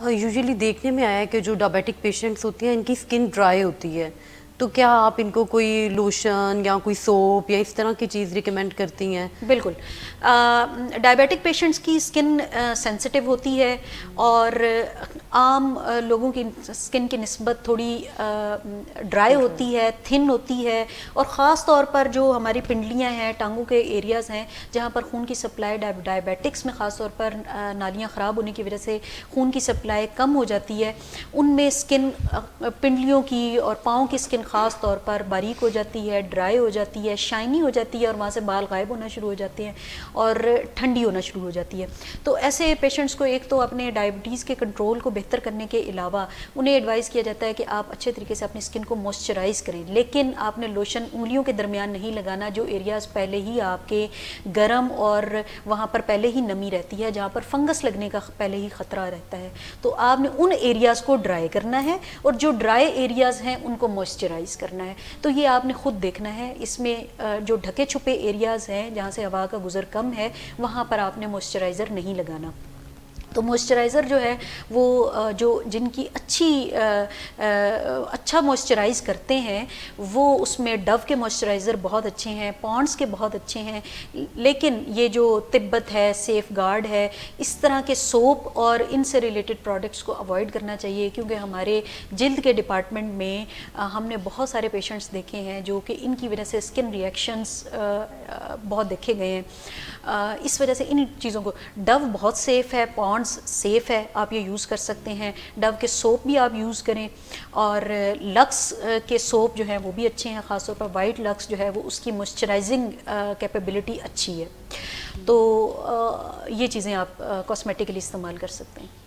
Usually دیکھنے میں آیا ہے کہ جو ڈائبیٹک پیشنٹس ہوتی ہیں ان کی اسکن ڈرائی ہوتی ہے، تو کیا آپ ان کو کوئی لوشن یا کوئی سوپ یا اس طرح کی چیز ریکمینڈ کرتی ہیں؟ بالکل، ڈائبیٹک پیشنٹس کی اسکن سینسٹیو ہوتی ہے اور عام لوگوں کی اسکن کی نسبت تھوڑی ڈرائی ہوتی ہے، تھن ہوتی ہے، اور خاص طور پر جو ہماری پنڈلیاں ہیں، ٹانگوں کے ایریاز ہیں جہاں پر خون کی سپلائی ڈائبیٹکس میں خاص طور پر نالیاں خراب ہونے کی وجہ سے خون کی سپلائی کم ہو جاتی ہے، ان میں اسکن پنڈلیوں کی اور پاؤں کی اسکن خاص طور پر باریک ہو جاتی ہے، ڈرائی ہو جاتی ہے، شائنی ہو جاتی ہے، اور وہاں سے بال غائب ہونا شروع ہو جاتے ہیں اور ٹھنڈی ہونا شروع ہو جاتی ہے۔ تو ایسے پیشنٹس کو ایک تو اپنے ڈائبٹیز کے کنٹرول کو بہتر کرنے کے علاوہ انہیں ایڈوائز کیا جاتا ہے کہ آپ اچھے طریقے سے اپنی اسکن کو موئسچرائز کریں، لیکن آپ نے لوشن انگلیوں کے درمیان نہیں لگانا جو ایریاز پہلے ہی آپ کے گرم اور وہاں پر پہلے ہی نمی رہتی ہے، جہاں پر فنگس لگنے کا پہلے ہی خطرہ رہتا ہے۔ تو آپ نے ان ایریاز کو ڈرائی کرنا ہے، اور جو ڈرائی ایریاز ہیں ان کو موئسچرائز کرنا ہے۔ تو یہ آپ نے خود دیکھنا ہے، اس میں جو ڈھکے چھپے ایریاز ہیں جہاں سے ہوا کا گزر کم ہے وہاں پر آپ نے موئسچرائزر نہیں لگانا۔ تو موئسچرائزر جو ہے وہ جو جن کی اچھا موئسچرائز کرتے ہیں وہ اس میں ڈو کے موئسچرائزر بہت اچھے ہیں، پونڈس کے بہت اچھے ہیں، لیکن یہ جو تبت ہے، سیف گارڈ ہے، اس طرح کے سوپ اور ان سے ریلیٹڈ پروڈکٹس کو اوائڈ کرنا چاہیے، کیونکہ ہمارے جلد کے ڈپارٹمنٹ میں ہم نے بہت سارے پیشنٹس دیکھے ہیں جو کہ ان کی وجہ سے اسکن ریئیکشنز بہت دیکھے گئے ہیں۔ اس وجہ سے ان چیزوں کو، ڈو بہت سیف ہے، پونڈس سیف ہے، آپ یہ یوز کر سکتے ہیں، ڈو کے سوپ بھی آپ یوز کریں، اور لکس کے سوپ جو ہیں وہ بھی اچھے ہیں، خاص طور پر وائٹ لکس جو ہے وہ اس کی موئسچرائزنگ کیپیبلٹی اچھی ہے۔ تو یہ چیزیں آپ کاسمیٹکلی استعمال کر سکتے ہیں۔